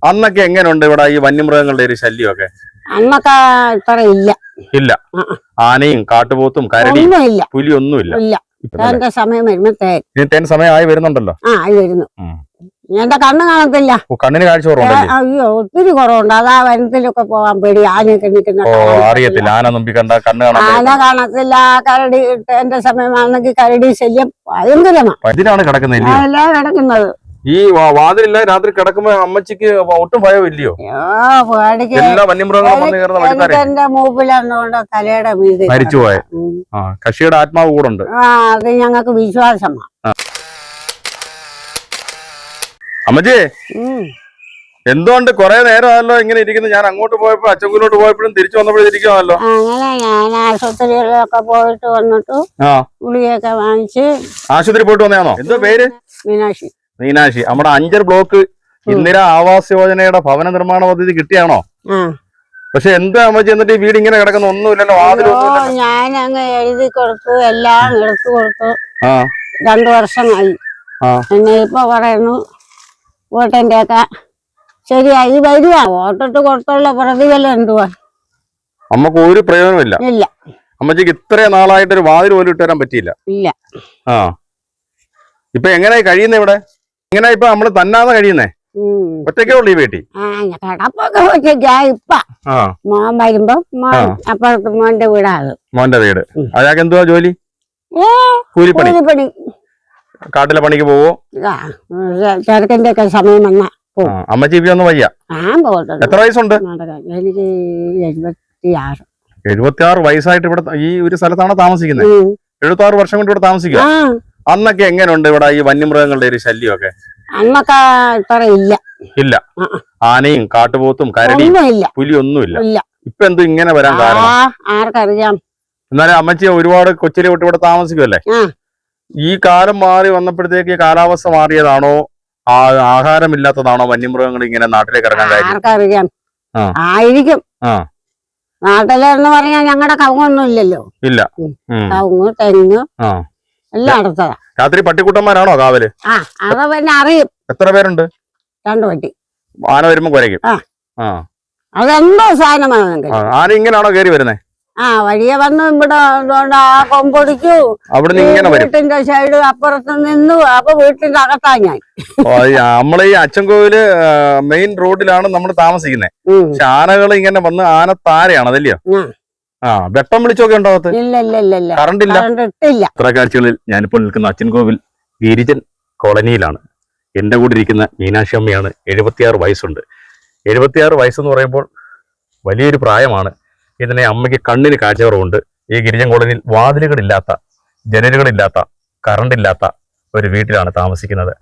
അന്നൊക്കെ എങ്ങനെയുണ്ട് ഇവിടെ ഈ വന്യമൃഗങ്ങളുടെ ഒരു ശല്യമൊക്കെ? അന്നൊക്കെ ഇത്ര ഇല്ല. ഇല്ല. ആനയും കാട്ടുപോത്തും കരടിയും പുലി ഒന്നുമില്ല. തേന്റെ സമയം വരുമ്പോ തേൻ സമയമായി വരുന്നുണ്ടല്ലോ. ആയി വരുന്നു. എന്റെ കണ്ണ് കാണത്തില്ല. കണ്ണിന് കാഴ്ച കുറവുണ്ട്. അയ്യോ ഒത്തിരി കുറവുണ്ട്. അതാ വനത്തിലൊക്കെ പോവാൻ പേടി. ആനയൊക്കെ നിൽക്കുന്ന അറിയത്തില്ല. ആന മുമ്പിൽ കണ്ട കണ്ണ് ആന കാണത്തില്ല. കരടി തേന്റെ സമയമാണെങ്കിൽ കരടി ശല്യം ഭയങ്കരമാണ്. ഇതിലാണ് കിടക്കുന്നത്. ഈ വാതിലില്ല രാത്രി കിടക്കുമ്പോ അമ്മച്ചിക്ക് ഒട്ടും ഭയമില്ലയോ? എല്ലാ വന്യമൃഗങ്ങളും എന്റെ മൂപ്പിലെന്നുകൊണ്ട് തലയുടെ വീട് മരിച്ചുപോയ കക്ഷിയുടെ ആത്മാവ് കൂടെ ഉണ്ട്. അത് ഞങ്ങൾക്ക് വിശ്വാസമാണ്. അമ്മച്ചി എന്തുകൊണ്ട് കൊറേ നേരമല്ലോ ഇങ്ങനെ ഇരിക്കുന്നു? ഞാൻ അങ്ങോട്ട് പോയപ്പോ അച്ചൻകുലോട്ട് പോയപ്പോഴും തിരിച്ചു വന്നപ്പോഴും ഇരിക്കുമല്ലോ. അങ്ങനെ ഞാൻ ആശുപത്രികളിലൊക്കെ പോയിട്ട് വന്നിട്ട് ഗുളികയൊക്കെ വാങ്ങിച്ച്. ആശുപത്രി പോയിട്ട് വന്നതാണോ? എന്തോ പേര്? മീനാക്ഷി. നമ്മുടെ അഞ്ചൽ ബ്ലോക്ക് ഇന്ദിര ആവാസ് യോജനയുടെ ഭവന നിർമ്മാണ പദ്ധതി കിട്ടിയാണോ? പക്ഷെ എന്താ അമ്മച്ചി എന്നിട്ട് ഈ വീട് ഇങ്ങനെ കിടക്കുന്ന ഒന്നുമില്ലല്ലോ? ഞാൻ അങ്ങ് എഴുതി കൊടുത്തു, എല്ലാം എടുത്തു കൊടുത്തു. 2 വർഷമായി. എന്നെ ഇപ്പൊ പറയുന്നു വോട്ടിന്റെ ഒക്കെ ശരിയായി വരുവാ. വോട്ടിട്ട് കൊടുത്തുള്ള പ്രതിഫലം എന്തുവാ? അമ്മക്ക് ഒരു പ്രയോജനമില്ല. ഇല്ല. അമ്മച്ചിക്ക് ഇത്രയും നാളായിട്ട് ഒരു വാതിൽ പോലും ഇട്ട് തരാൻ പറ്റിയില്ല. ഇല്ല. ഇപ്പൊ എങ്ങനെയായി കഴിയുന്നേ ഇവിടെ? ഇങ്ങനെ ഇപ്പൊ നമ്മള് തന്നാതെ കഴിയുന്നേ? ഒറ്റയ്ക്കേ ഉള്ളു ഈ വീട്ടിൽ? കിടപ്പൊക്കെ ഒറ്റയ്ക്കാ. ഇപ്പൊ മോൻ വരുമ്പോ അപ്പുറത്ത് മോന്റെ വീടാണ്. മോന്റെ വീട്. അയാൾക്ക് എന്തുവാ ജോലി? കൂലിപ്പണി. കാട്ടിലെ പണിക്ക് പോവോ? ചെറുക്കന്റെ ഒക്കെ സമയം വന്നാ. അമ്മച്ചി ഇപ്പൊ ഒന്ന് വയ്യ. എത്ര വയസ്സുണ്ട്? എനിക്ക് 76. 76 വയസ്സായിട്ട് ഇവിടെ ഈ ഒരു സ്ഥലത്താണ് താമസിക്കുന്നത്? 76 വർഷം കൊണ്ട് ഇവിടെ താമസിക്കുക. അന്നൊക്കെ എങ്ങനെയുണ്ട് ഇവിടെ ഈ വന്യമൃഗങ്ങളുടെ ഒരു ശല്യമൊക്കെ? അന്നൊക്കെ ഇത്ര ഇല്ല. ആനയും കാട്ടുപോത്തും കരടിയും പുലി ഒന്നുമില്ല. ഇപ്പൊ എന്ത് ഇങ്ങനെ വരാൻ കാരണം? ആർക്കറിയാം. എന്നാലും അമ്മച്ചി ഒരുപാട് കൊച്ചിലെ വിട്ട് ഇവിടെ താമസിക്കുമല്ലേ? ഈ കാലം മാറി വന്നപ്പോഴത്തേക്ക് കാലാവസ്ഥ മാറിയതാണോ ആഹാരമില്ലാത്തതാണോ വന്യമൃഗങ്ങൾ ഇങ്ങനെ നാട്ടിലേക്ക് ഇറങ്ങാൻ കാര്യം? ആർക്കറിയാം. ആയിരിക്കും. നാട്ടിലെന്ന് പറഞ്ഞാൽ ഞങ്ങളുടെ കവുങ്ങൊന്നും ഇല്ലല്ലോ. ഇല്ല. കവുങ്ങ് തെങ്ങ് എല്ലാം അടുത്തതാ. രാത്രി പട്ടിക്കുട്ടന്മാരാണോ കാവല്? അത് പിന്നെ അറിയും. എത്ര പേരുണ്ട്? 2 പട്ടി. ആന വരുമ്പോ കുരയ്ക്കും. അതെന്തോ സാധനമാണ്. ആന ഇങ്ങനാണോ കേറി വരുന്നേ? വഴിയെ വന്ന് ഇവിടെ കൊമ്പൊടിച്ചു. വീട്ടിന്റെ സൈഡ് അപ്പുറത്ത് നിന്നു. അപ്പൊ വീട്ടിന്റെ അകത്താ ഞാൻ. നമ്മളെ ഈ അച്ചൻകോവില് മെയിൻ റോഡിലാണ് നമ്മൾ താമസിക്കുന്നത്. പക്ഷെ ആനകൾ ഇങ്ങനെ വന്ന് ആന താരയാണ് അതല്ലയോ? വെട്ടം വിളിച്ചൊക്കെ ഉണ്ടോ? കറണ്ട് ഇല്ല. ഇത്ര കാഴ്ചകളിൽ ഞാനിപ്പോൾ നിൽക്കുന്ന അച്ചൻകോവിൽ ഗിരിജൻ കോളനിയിലാണ്. എന്റെ കൂടെ ഇരിക്കുന്ന മീനാക്ഷി അമ്മയാണ്. 76 വയസ്സുണ്ട്. 76 വയസ്സെന്ന് പറയുമ്പോൾ വലിയൊരു പ്രായമാണ്. ഇതിനെ അമ്മയ്ക്ക് കണ്ണിന് കാഴ്ച കുറവുണ്ട്. ഈ ഗിരിജൻ കോളനിയിൽ വാതിലുകളില്ലാത്ത, ജനലുകളില്ലാത്ത, കറണ്ടില്ലാത്ത ഒരു വീട്ടിലാണ് താമസിക്കുന്നത്.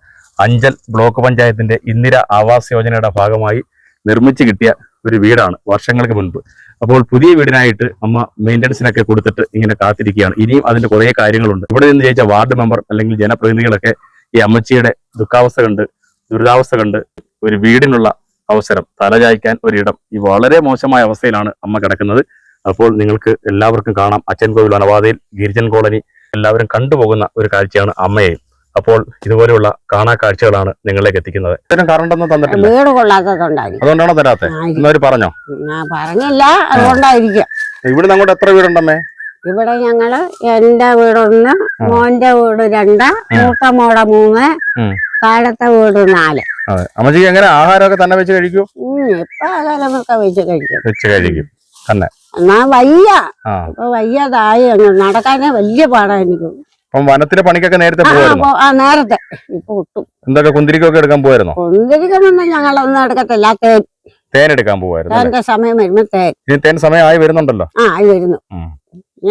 അഞ്ചൽ ബ്ലോക്ക് പഞ്ചായത്തിന്റെ ഇന്ദിര ആവാസ് യോജനയുടെ ഭാഗമായി നിർമ്മിച്ചു കിട്ടിയ ഒരു വീടാണ് വർഷങ്ങൾക്ക് മുൻപ്. അപ്പോൾ പുതിയ വീടിനായിട്ട് അമ്മ മെയിൻ്റനൻസിനൊക്കെ കൊടുത്തിട്ട് ഇങ്ങനെ കാത്തിരിക്കുകയാണ്. ഇനിയും അതിന്റെ കുറേ കാര്യങ്ങളുണ്ട്. ഇവിടെ നിന്ന് ജയിച്ച വാർഡ് മെമ്പർ അല്ലെങ്കിൽ ജനപ്രതിനിധികളൊക്കെ ഈ അമ്മച്ചിയുടെ ദുഃഖാവസ്ഥ കണ്ട്, ദുരിതാവസ്ഥ കണ്ട് ഒരു വീടിനുള്ള അവസരം, തലചായ്ക്കാൻ ഒരിടം, ഈ വളരെ മോശമായ അവസ്ഥയിലാണ് അമ്മ കിടക്കുന്നത്. അപ്പോൾ നിങ്ങൾക്ക് എല്ലാവർക്കും കാണാം അച്ചൻകോവിൽ വനപാതയിൽ ഗിരിജൻ കോളനി എല്ലാവരും കണ്ടുപോകുന്ന ഒരു കാഴ്ചയാണ് അമ്മയെയും. അപ്പോൾ ഇതുപോലെയുള്ള കാണാ കാഴ്ചകളാണ് നിങ്ങളിലേക്ക് എത്തിക്കുന്നത്. കറണ്ടൊന്നും തന്നിട്ടില്ല. വീട് കൊള്ളാത്തതുണ്ടായി. അതുകൊണ്ടാണോ തരാത്തെ? എന്നവര് പറഞ്ഞോ? പറഞ്ഞില്ല. അതുകൊണ്ടായിരിക്കും. ഇവിടെ അങ്ങോട്ട് എത്ര വീടുണ്ടമ്മേ? ഇവിടെ ഞങ്ങള് എന്റെ വീടൊന്ന്, മോന്റെ വീട് 2, മൂത്ത മോടെ 3, താഴത്തെ വീട് 4. അമ്മച്ചിക്ക് എങ്ങനെ ആഹാരമൊക്കെ തന്നെ വെച്ച് കഴിക്കൂ? ഇപ്പൊ ആഹാരമൊക്കെ വെച്ച് കഴിക്കും തന്നെ. എന്നാ വയ്യ. ഇപ്പൊ വയ്യാതായി. നടക്കാനേ വലിയ പാടാ എനിക്ക്. വനത്തിലെ പണിക്കൊക്കെ നേരത്തെ നേരത്തെ. ഇപ്പൊ ഒട്ടും എന്തൊക്കെ കുന്തിരിക്കൊക്കെ എടുക്കാൻ പോയായിരുന്നോ? കുന്തിരിക്കൊന്നും ഞങ്ങളൊന്നും എടുക്കത്തില്ല. തേൻ എടുക്കാൻ പോവായിരുന്നു. തേന്റെ സമയം വരുമ്പോ തേൻ സമയമായി വരുന്നുണ്ടല്ലോ. ആയി വരുന്നു.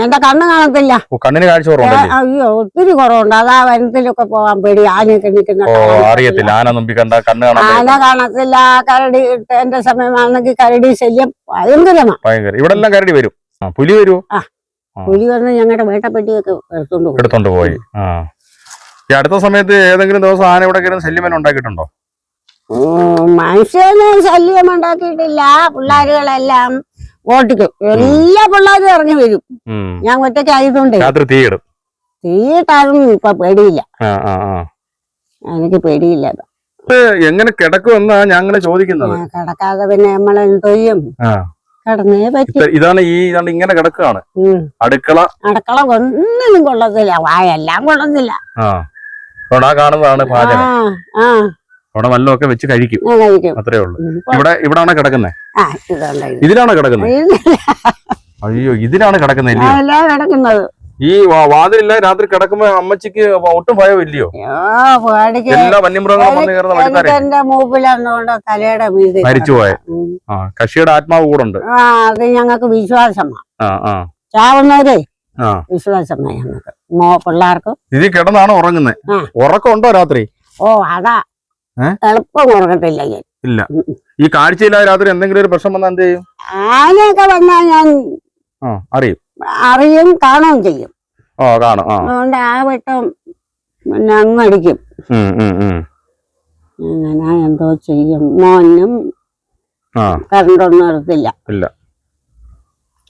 എന്റെ കണ്ണ് കാണത്തില്ല. കണ്ണിന് കാഴ്ച കുറവുണ്ട്. അയ്യോ ഒത്തിരി കുറവുണ്ട്. അതാ വനത്തിലൊക്കെ പോവാൻ പേടി. ആനയൊക്കെ നിൽക്കുന്ന അറിയത്തില്ല. ആന മുമ്പിൽ കണ്ട കണ്ണ് ആന കാണത്തില്ല. കരടി തേന്റെ സമയമാണെങ്കിൽ കരടി ശല്യം ഭയങ്കരമാണ്. ഇവിടെ എല്ലാം കരടി വരും. പുലി വരുമോ? പുലി വന്ന് ഞങ്ങളുടെ വേട്ടപ്പെട്ടിയൊക്കെ എടുത്തോണ്ട് പോയി. ഈ അടുത്ത സമയത്ത് ഏതെങ്കിലും ദിവസം ആന ഇവിടെ കയറുന്ന ശല്യം ഉണ്ടാക്കിയിട്ടുണ്ടോ? മനുഷ്യന് ശല്യം ഉണ്ടാക്കിയിട്ടില്ല. പിള്ളേരുകളെല്ലാം ഓട്ടിക്കും. എല്ലാ പിള്ളേരും ഇറങ്ങി വരും. ഞാൻ ഒറ്റയ്ക്ക് ആയതുകൊണ്ട് തീയിട്ടാലും ഇപ്പൊ പേടിയില്ല. എനിക്ക് പേടിയില്ല. എങ്ങനെ കിടക്കുമെന്നാ ഞാൻ അങ്ങനെ ചോദിക്കുന്നത്. കിടക്കാതെ പിന്നെ നമ്മളെന്തോ ചെയ്യും? കിടന്നേ പറ്റി. ഇതാണ് ഇങ്ങനെ കിടക്കുകയാണ്. അടുക്കള ഒന്നിനും കൊള്ളത്തില്ല, എല്ലാം കൊള്ളത്തില്ല. കാണുന്നതാണ് പാചകം. അവിടെ വല്ലതൊക്കെ വെച്ച് കഴിക്കും, അത്രേ ഉള്ളൂ. ഇവിടാണോ കിടക്കുന്നത്? ഇതിലാണോ കിടക്കുന്നത്? അയ്യോ, ഇതിലാണ് കിടക്കുന്നത്. ഈ വാതിലില്ല രാത്രി കിടക്കുമ്പോ അമ്മച്ചിക്ക് ഒട്ടും ഭയം ഇല്ലയോ? എല്ലാ വന്യമൃഗങ്ങളും വന്ന് കയറുന്ന മൂപ്പിലെന്നുകൊണ്ട് തലയുടെ മരിച്ചുപോയ കക്ഷിയുടെ ആത്മാവ് കൂടെ ഉണ്ട്. അത് ഞങ്ങൾക്ക് വിശ്വാസമാണ്. ചാവുന്നവരെ വിശ്വാസമായി ഞങ്ങൾക്ക് പിള്ളേർക്ക്. ഇതിൽ കിടന്നാണ് ഉറങ്ങുന്നത്. ഉറക്കമുണ്ടോ രാത്രി? അതാ എളുപ്പം ഉറങ്ങത്തില്ല. ഇല്ല. ഈ കാഴ്ചയില്ലാതെ രാത്രി എന്തെങ്കിലും ഒരു പ്രശ്നം വന്നാൽ എന്ത് ചെയ്യും? ആനയൊക്കെ വന്നാൽ ഞാൻ അറിയും, കാണുകയും ചെയ്യും. കാണും. അതുകൊണ്ട് ആ വട്ടം പിന്നെ അങ്ങടിക്കും. അങ്ങനെ എന്തോ ചെയ്യും. മോനും കറണ്ടൊന്നും എടുത്തില്ല.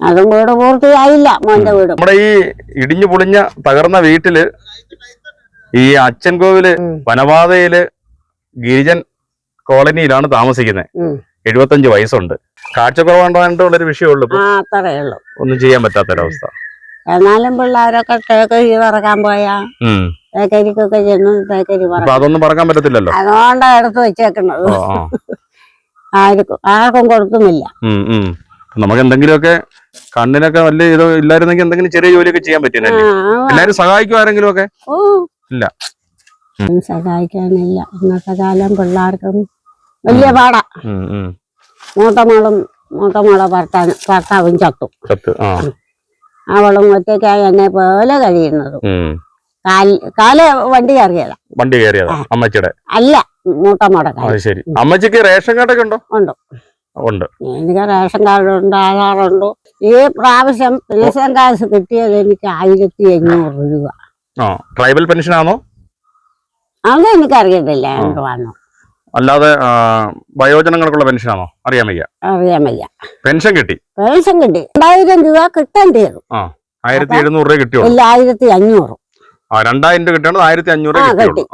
അതും വീട് പൂർത്തിയായില്ല, മോന്റെ വീട്. നമ്മുടെ ഈ ഇടിഞ്ഞു പൊളിഞ്ഞ തകർന്ന വീട്ടില് ഈ അച്ചൻകോവില് വനപാതയില് ഗിരിജൻ കോളനിയിലാണ് താമസിക്കുന്നത്. 75 വയസ്സുണ്ട്. കാഴ്ചക്കുറവുള്ളൊരു വിഷയമുള്ളൂ. അത്രേ ഉള്ളൂ. ഒന്നും ചെയ്യാൻ പറ്റാത്തൊരവസ്ഥ. എന്നാലും പിള്ളേരൊക്കെ തേക്കരി പറക്കാൻ പോയാ തേക്കരിക്കൊക്കെ ചെന്ന് തേക്കരി പറ. അതൊന്നും പറക്കാൻ പറ്റത്തില്ലല്ലോ. അതുകൊണ്ടാ എടുത്ത് വെച്ചേക്കുന്നത്. ആർക്കും കൊടുക്കുന്നില്ല. നമുക്ക് എന്തെങ്കിലുമൊക്കെ കണ്ണിനൊക്കെ വലിയ ഇത് ഇല്ലായിരുന്നെങ്കിൽ എന്തെങ്കിലും ചെറിയ ജോലിയൊക്കെ ചെയ്യാൻ പറ്റില്ല. എല്ലാരും സഹായിക്കും ആരെങ്കിലും ഒക്കെ? ഇല്ല, സഹായിക്കാനില്ല. ഇന്നത്തെ കാലം പിള്ളേർക്കും വലിയ പാടാ. മൂത്തമോളെ ഭർത്താവും ചത്തു. അവളും ഒറ്റയ്ക്കായി എന്നെ പോലെ കഴിയുന്നത്. കാല് വണ്ടി കയറിയതാ. അമ്മച്ചിയുടെ അല്ല, മൂത്തമോടെ. ശരി. അമ്മച്ചിക്ക് റേഷൻ കാർഡൊക്കെ ഉണ്ടോ? ഉണ്ട്. എനിക്ക് റേഷൻ കാർഡുണ്ട്, ആധാറുണ്ട്. ഈ പ്രാവശ്യം പെൻഷൻ കാശ് കിട്ടിയത് എനിക്ക് 1500 രൂപ. ട്രൈബൽ പെൻഷൻ ആണോ? അതെനിക്കറിയത്തില്ല എന്തുവാണോ. അല്ലാതെ വയോജനങ്ങൾക്കുള്ള പെൻഷൻ ആണോ? അറിയാൻ വയ്യ. പെൻഷൻ കിട്ടി. 2000 രൂപ കിട്ടേണ്ടത്. 1700 രൂപ കിട്ടിയോ? ഇല്ല, 1500. 2000 രൂപ കിട്ടേണ്ടത് 1500 കിട്ടി.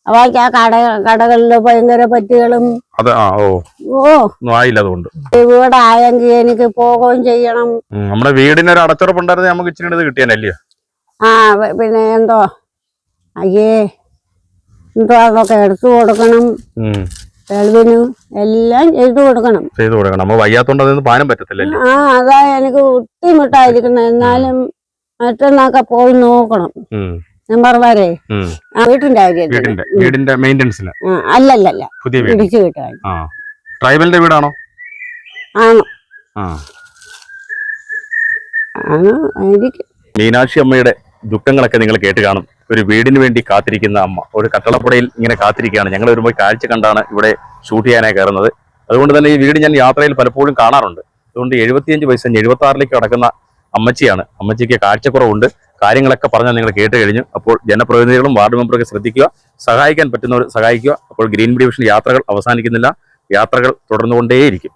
അപ്പൊ കടകളില് ഭയങ്കര പറ്റികളും. ആയില്ല. അതുകൊണ്ട് വീടായെങ്കിൽ എനിക്ക് പോവുകയും ചെയ്യണം. നമ്മുടെ വീടിനൊരു അടച്ചുറപ്പുണ്ടായിരുന്നു, നമുക്ക് ഇച്ചിരി കിട്ടിയാനല്ലയോ? പിന്നെ എന്തോ അതൊക്കെ എടുത്തു കൊടുക്കണം. തെളിവിനും എല്ലാം ചെയ്തു കൊടുക്കണം. നമ്മൾ വയ്യാത്തോണ്ട് അതൊന്നും പാനം പറ്റത്തില്ല. അതാ എനിക്ക് ബുദ്ധിമുട്ടായിരിക്കണം. എന്നാലും മറ്റൊന്നൊക്കെ പോയി നോക്കണം. നമ്പർ വരെ വീടിന്റെ മെയിൻ്റെനൻസിന് അല്ലല്ല, ഇടിച്ചു കിട്ടാൻ. ട്രൈബലിന്റെ വീടാണോ? ആണോ? മീനാക്ഷി അമ്മയുടെ ദുഃഖങ്ങളൊക്കെ നിങ്ങൾ കേട്ട് കാണും. ഒരു വീടിന് വേണ്ടി കാത്തിരിക്കുന്ന അമ്മ ഒരു കട്ടളപ്പുഴയിൽ ഇങ്ങനെ കാത്തിരിക്കുകയാണ്. ഞങ്ങൾ വരുമ്പോൾ കാഴ്ച കണ്ടാണ് ഇവിടെ ഷൂട്ട് ചെയ്യാനായി കയറുന്നത്. അതുകൊണ്ട് തന്നെ ഈ വീട് ഞാൻ യാത്രയിൽ പലപ്പോഴും കാണാറുണ്ട്. അതുകൊണ്ട് 75 വയസ്സ് 76ലേക്ക് കടക്കുന്ന അമ്മച്ചിയാണ്. അമ്മച്ചിക്ക് കാഴ്ചക്കുറവുണ്ട്. കാര്യങ്ങളൊക്കെ പറഞ്ഞാൽ നിങ്ങൾ കേട്ട് കഴിഞ്ഞു. അപ്പോൾ ജനപ്രതിനിധികളും വാർഡ് മെമ്പറൊക്കെ ശ്രദ്ധിക്കുക, സഹായിക്കാൻ പറ്റുന്നവർ സഹായിക്കുക. അപ്പോൾ ഗ്രീൻ ഡിവിഷൻ യാത്രകൾ അവസാനിക്കുന്നില്ല, യാത്രകൾ തുടർന്നുകൊണ്ടേയിരിക്കും.